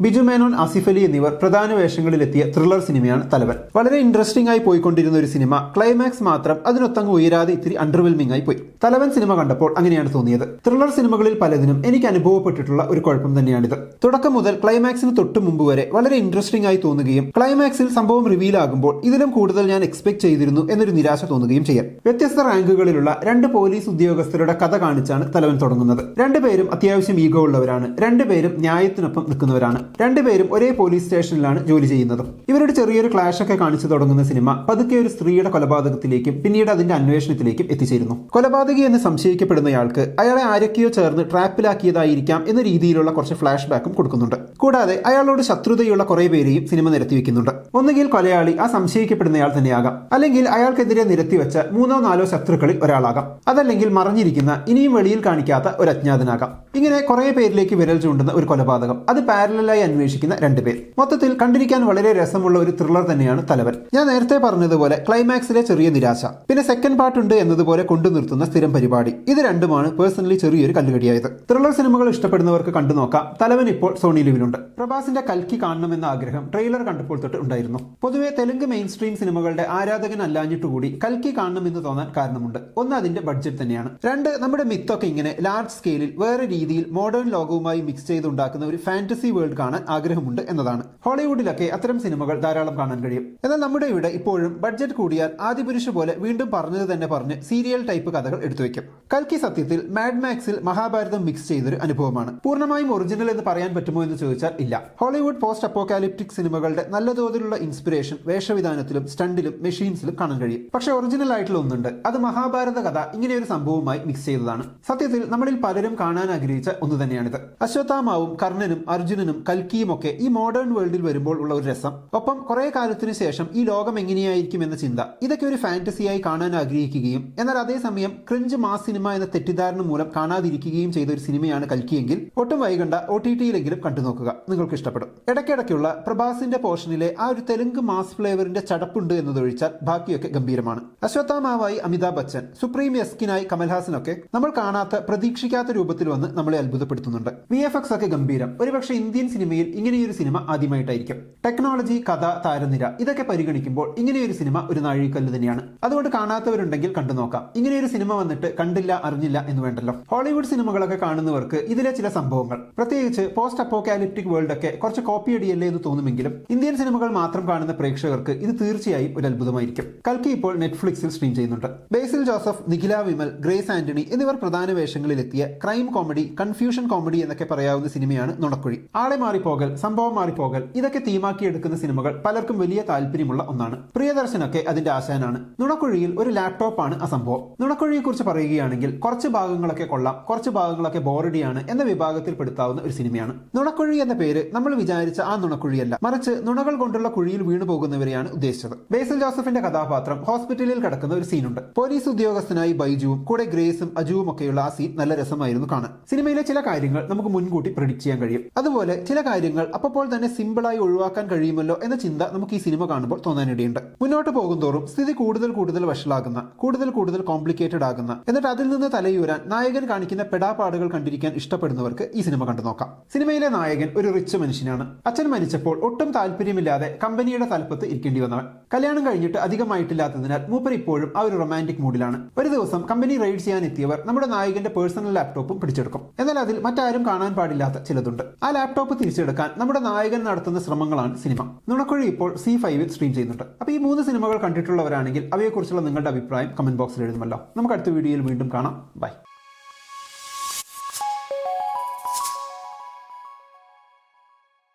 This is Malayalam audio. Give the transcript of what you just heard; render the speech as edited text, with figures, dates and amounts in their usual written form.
ബിജു മേനോൻ, ആസിഫ് അലി എന്നിവർ പ്രധാന വേഷങ്ങളിലെത്തിയ ത്രില്ലർ സിനിമയാണ് തലവൻ. വളരെ ഇൻട്രസ്റ്റിംഗ് ആയി പോയിക്കൊണ്ടിരുന്ന ഒരു സിനിമ ക്ലൈമാക്സ് മാത്രം അതിനൊത്തങ്ങ് ഉയരാതെ ഇത്തിരി അണ്ടർവെൽമിംഗ് ആയി പോയി. തലവൻ സിനിമ കണ്ടപ്പോൾ അങ്ങനെയാണ് തോന്നിയത്. ത്രില്ലർ സിനിമകളിൽ പലതിനും എനിക്ക് അനുഭവപ്പെട്ടിട്ടുള്ള ഒരു കുഴപ്പം തന്നെയാണിത്. തുടക്കം മുതൽ ക്ലൈമാക്സിന് തൊട്ട് മുമ്പ് വരെ വളരെ ഇൻട്രസ്റ്റിംഗ് ആയി തോന്നുകയും ക്ലൈമാക്സിൽ സംഭവം റിവീൽ ആകുമ്പോൾ ഇതിലും കൂടുതൽ ഞാൻ എക്സ്പെക്ട് ചെയ്തിരുന്നു എന്നൊരു നിരാശ തോന്നുകയും ചെയ്യാം. വ്യത്യസ്ത റാങ്കുകളിലുള്ള രണ്ട് പോലീസ് ഉദ്യോഗസ്ഥരുടെ കഥ കാണിച്ചാണ് തലവൻ തുടങ്ങുന്നത്. രണ്ടുപേരും അത്യാവശ്യം ഈഗോ ഉള്ളവരാണ്. രണ്ടുപേരും ന്യായത്തിനൊപ്പം നിൽക്കുന്നവരാണ്. രണ്ടുപേരും ഒരേ പോലീസ് സ്റ്റേഷനിലാണ് ജോലി ചെയ്യുന്നതും. ഇവരുടെ ചെറിയൊരു ക്ലാഷ് ഒക്കെ കാണിച്ചു തുടങ്ങുന്ന സിനിമ പതുക്കെ ഒരു സ്ത്രീയുടെ കൊലപാതകത്തിലേക്കും പിന്നീട് അതിന്റെ അന്വേഷണത്തിലേക്കും എത്തിച്ചേരുന്നു. കൊലപാതകി എന്ന് സംശയിക്കപ്പെടുന്നയാൾക്ക് അയാളെ ആരൊക്കെയോ ചേർന്ന് ട്രാപ്പിലാക്കിയതായിരിക്കാം എന്ന രീതിയിലുള്ള കുറച്ച് ഫ്ലാഷ് ബാക്കും കൊടുക്കുന്നുണ്ട്. കൂടാതെ അയാളോട് ശത്രുതയുള്ള കുറെ പേരെയും സിനിമ നിരത്തിവെക്കുന്നുണ്ട്. ഒന്നുകിൽ കൊലയാളി ആ സംശയിക്കപ്പെടുന്നയാൾ തന്നെയാകാം, അല്ലെങ്കിൽ അയാൾക്കെതിരെ നിരത്തിവെച്ച 3-4 ശത്രുക്കളിൽ ഒരാളാകാം, അതല്ലെങ്കിൽ മറഞ്ഞിരിക്കുന്ന ഇനിയും വെളിയിൽ കാണിക്കാത്ത ഒരു അജ്ഞാതനാകാം. ഇങ്ങനെ കുറെ പേരിലേക്ക് വിരൽ ചൂണ്ടുന്ന ഒരു കൊലപാതകം, അത് പാരലായി അന്വേഷിക്കുന്ന രണ്ടുപേർ. മൊത്തത്തിൽ കണ്ടിരിക്കാൻ വളരെ രസമുള്ള ഒരു ത്രില്ലർ തന്നെയാണ് തലവൻ. ഞാൻ നേരത്തെ പറഞ്ഞതുപോലെ ക്ലൈമാക്സിലെ ചെറിയ നിരാശ, പിന്നെ സെക്കൻഡ് പാർട്ട് ഉണ്ട് എന്നതുപോലെ കൊണ്ടു നിർത്തുന്ന സ്ഥിരം പരിപാടി, ഇത് രണ്ടുമാണ് പേഴ്സണലി ചെറിയൊരു കല്ലുകടിയായത്. ത്രില്ലർ സിനിമകൾ ഇഷ്ടപ്പെടുന്നവർക്ക് കണ്ടു നോക്കാം. തലവൻ ഇപ്പോൾ സോണി ലിവിലുണ്ട്. പ്രഭാസിന്റെ കൽക്കി കാണണമെന്ന ആഗ്രഹം ട്രെയിലർ കണ്ടപ്പോൾ തൊട്ട് ഉണ്ടായിരുന്നു. പൊതുവെ തെലുങ്ക് മെയിൻ സ്ട്രീം സിനിമകളുടെ ആരാധകൻ അല്ലാഞ്ഞിട്ടുകൂടി കൽക്കി കാണണമെന്ന് തോന്നാൻ കാരണമുണ്ട്. ഒന്ന്, അതിന്റെ ബഡ്ജറ്റ് തന്നെയാണ്. രണ്ട്, നമ്മുടെ മിത്തൊക്കെ ഇങ്ങനെ ലാർജ് സ്കെയിലിൽ വേറെ രീതിയിൽ മോഡേൺ ലോകവുമായി മിക്സ് ചെയ്തുണ്ടാക്കുന്ന ഒരു ഫാന്റസി വേൾഡ് കാണാൻ ആഗ്രഹമുണ്ട് എന്നതാണ്. ഹോളിവുഡിലൊക്കെ അത്തരം സിനിമകൾ ധാരാളം കാണാൻ കഴിയും. എന്നാൽ നമ്മുടെ ഇവിടെ ഇപ്പോഴും ബഡ്ജറ്റ് കൂടിയാൽ ആദിപുരുഷ് പോലെ വീണ്ടും പറഞ്ഞത് തന്നെ പറഞ്ഞ് സീരിയൽ ടൈപ്പ് കഥകൾ എടുത്തുവെക്കും. കൽക്കി സത്യത്തിൽ മാഡ് മാക്സിൽ മഹാഭാരതം മിക്സ് ചെയ്തൊരു അനുഭവമാണ്. പൂർണ്ണമായും ഒറിജിനൽ എന്ന് പറയാൻ പറ്റുമോ എന്ന് ചോദിച്ചാൽ ഇല്ല. ഹോളിവുഡ് പോസ്റ്റ് അപ്പോക്കാലിപ്റ്റിക് സിനിമകളുടെ നല്ല തോതിലുള്ള ഇൻസ്പിറേഷൻ വേഷവിധാനത്തിലും സ്റ്റണ്ടിലും മെഷീൻസിലും കാണാൻ കഴിയും. പക്ഷെ ഒറിജിനൽ ആയിട്ടുള്ള ഒന്നുണ്ട്, അത് മഹാഭാരത കഥ ഇങ്ങനെ ഒരു സംഭവവുമായി മിക്സ് ചെയ്തതാണ്. സത്യത്തിൽ നമ്മളിൽ പലരും കാണാൻ ആഗ്രഹിച്ച ഒന്ന് തന്നെയാണിത്. അശ്വത്ഥാമാവും കർണനും അർജുനനും കൽക്കിയും ഒക്കെ ഈ മോഡേൺ വേൾഡിൽ വരുമ്പോൾ ഉള്ള ഒരു രസം, ഒപ്പം കുറെ കാലത്തിനു ശേഷം ഈ ലോകം എങ്ങനെയായിരിക്കും എന്ന ചിന്ത, ഇതൊക്കെ ഒരു ഫാന്റസിയായി കാണാൻ ആഗ്രഹിക്കുകയും എന്നാൽ അതേസമയം ക്രിഞ്ച് മാസ് സിനിമ എന്ന തെറ്റിദ്ധാരണ മൂലം കാണാതിരിക്കുകയും ചെയ്ത ഒരു സിനിമയാണ് കൽക്കിയെങ്കിൽ ഒട്ടും വൈകണ്ട OTT-യിലെങ്കിലും കണ്ടു നോക്കുക, നിങ്ങൾക്ക് ഇഷ്ടപ്പെടും. ഇടയ്ക്കിടയ്ക്കുള്ള പ്രഭാസിന്റെ പോർഷനിലെ ആ ഒരു തെലുങ്ക് മാസ് ഫ്ലേവറിന്റെ ചടപ്പുണ്ട് എന്നതൊഴിച്ചാൽ ബാക്കിയൊക്കെ ഗംഭീരമാണ്. അശ്വത്ഥാമാവായി അമിതാഭ് ബച്ചൻ, സുപ്രീം യസ്കിനായി കമൽഹാസനൊക്കെ നമ്മൾ കാണാത്ത പ്രതീക്ഷിക്കാത്ത രൂപത്തിൽ വന്ന് നമ്മളെ അത്ഭുതപ്പെടുത്തുന്നുണ്ട്. VFX ഒക്കെ ഗംഭീരം. ഒരുപക്ഷെ ഇന്ത്യൻ സിനിമയിൽ ഇങ്ങനെയൊരു സിനിമ ആദ്യമായിട്ടായിരിക്കും. ടെക്നോളജി, കഥ, താരനിര ഇതൊക്കെ പരിഗണിക്കുമ്പോൾ ഇങ്ങനെയൊരു സിനിമ ഒരു നാഴികക്കല്ല് തന്നെയാണ്. അതുകൊണ്ട് കാണാത്തവരുണ്ടെങ്കിൽ കണ്ടു നോക്കാം. ഇങ്ങനെയൊരു സിനിമ വന്നിട്ട് കണ്ടില്ല അറിഞ്ഞില്ല എന്ന് വേണ്ടല്ലോ. ഹോളിവുഡ് സിനിമകളൊക്കെ കാണുന്നവർക്ക് ഇതിലെ ചില സംഭവങ്ങൾ, പ്രത്യേകിച്ച് പോസ്റ്റ് അപ്പോക്കാലിപ്റ്റിക് വേൾഡ് ഒക്കെ കുറച്ച് കോപ്പി അടിയല്ലേ എന്ന് തോന്നുമെങ്കിലും ഇന്ത്യൻ സിനിമകൾ മാത്രം കാണുന്ന പ്രേക്ഷകർക്ക് ഇത് തീർച്ചയായും ഒരു അത്ഭുതമായിരിക്കും. കൽക്കി ഇപ്പോൾ നെറ്റ്ഫ്ലിക്സിൽ സ്ട്രീം ചെയ്യുന്നുണ്ട്. ബേസിൽ ജോസഫ്, നിഖില വിമൽ, ഗ്രേസ് ആന്റണി എന്നിവർ പ്രധാന വേഷങ്ങളിലെത്തിയ ക്രൈം കോമഡി, കൺഫ്യൂഷൻ കോമഡി എന്നൊക്കെ പറയാവുന്ന സിനിമയാണ് നുണക്കുഴി. ആളെ മാറിപ്പോകൽ, സംഭവം മാറിപ്പോകൽ ഇതൊക്കെ തീമാക്കി എടുക്കുന്ന സിനിമകൾ പലർക്കും വലിയ താല്പര്യമുള്ള ഒന്നാണ്. പ്രിയദർശനൊക്കെ അതിന്റെ ആശാനാണ്. നുണക്കുഴിയിൽ ഒരു ലാപ്ടോപ്പാണ് ആ സംഭവം. നുണക്കുഴിയെ കുറിച്ച് പറയുകയാണെങ്കിൽ കുറച്ച് ഭാഗങ്ങളൊക്കെ കൊള്ളാം, കുറച്ച് ഭാഗങ്ങളൊക്കെ ബോറടിയാണ് എന്ന വിഭാഗത്തിൽ പെടുത്താവുന്ന ഒരു സിനിമയാണ്. നുണക്കുഴി എന്ന പേര് നമ്മൾ വിചാരിച്ച ആ നുണക്കുഴിയല്ല, മറിച്ച് നുണകൾ കൊണ്ടുള്ള കുഴിയിൽ വീണു പോകുന്നവരെയാണ് ഉദ്ദേശിച്ചത്. ബേസിൽ ജോസഫിന്റെ കഥാപാത്രം ഹോസ്പിറ്റലിൽ കിടക്കുന്ന ഒരു സീനുണ്ട്. പോലീസ് ഉദ്യോഗസ്ഥനായി ബൈജുവും കൂടെ ഗ്രേസും അജുവും ഒക്കെയുള്ള ആ സീൻ നല്ല രസമായിരുന്നു കാണാൻ. സിനിമയിലെ ചില കാര്യങ്ങൾ നമുക്ക് മുൻകൂട്ടി പ്രെഡിക്റ്റ് ചെയ്യാൻ കഴിയും. അതുപോലെ ചില കാര്യങ്ങൾ അപ്പോൾ തന്നെ സിമ്പിളായി ഒഴിവാക്കാൻ കഴിയുമല്ലോ എന്ന ചിന്ത നമുക്ക് ഈ സിനിമ കാണുമ്പോൾ തോന്നാനിടയുണ്ട്. മുന്നോട്ട് പോകുന്തോറും സ്ഥിതി കൂടുതൽ വഷളാകുന്ന, കൂടുതൽ കോംപ്ലിക്കേറ്റഡ് ആകുന്ന, എന്നിട്ട് അതിൽ നിന്ന് തലയൂരാൻ നായകൻ കാണിക്കുന്ന പെടാപ്പാടുകൾ കണ്ടിരിക്കാൻ ഇഷ്ടപ്പെടുന്നവർക്ക് ഈ സിനിമ കണ്ടു നോക്കാം. സിനിമയിലെ നായകൻ ഒരു റിച്ച് മനുഷ്യനാണ്. അച്ഛൻ മരിച്ചപ്പോൾ ഒട്ടും താല്പര്യമില്ലാതെ കമ്പനിയുടെ തലപ്പത്ത് ഇരിക്കേണ്ടി വന്നവൻ. കല്യാണം കഴിഞ്ഞിട്ട് അധികമായിട്ടില്ലാത്തതിനാൽ മൂപ്പർ ഇപ്പോഴും ആ ഒരു റൊമാൻറ്റിക് മൂഡിലാണ്. ഒരു ദിവസം കമ്പനി റെയ്ഡ് ചെയ്യാൻ എത്തിയവർ നമ്മുടെ നായകന്റെ പേഴ്സണൽ ലാപ്ടോപ്പും പിടിച്ചെടുക്കും. എന്നാൽ അതിൽ മറ്റാരും കാണാൻ പാടില്ലാത്ത ചിലതുണ്ട്. ആ ലാപ്ടോപ്പ് തിരിച്ചെടുക്കാൻ നമ്മുടെ നായകൻ നടത്തുന്ന ശ്രമങ്ങളാണ് സിനിമ. നുണക്കുഴി ഇപ്പോൾ C5-ൽ സ്ട്രീം ചെയ്യുന്നുണ്ട്. അപ്പോൾ ഈ 3 സിനിമകൾ കണ്ടിട്ടുള്ളവരാണെങ്കിൽ അവയെക്കുറിച്ചുള്ള നിങ്ങളുടെ അഭിപ്രായം കമന്റ് ബോക്സിൽ എഴുതുമല്ലോ. നമുക്ക് അടുത്ത വീഡിയോയിൽ വീണ്ടും കാണാം. ബൈ.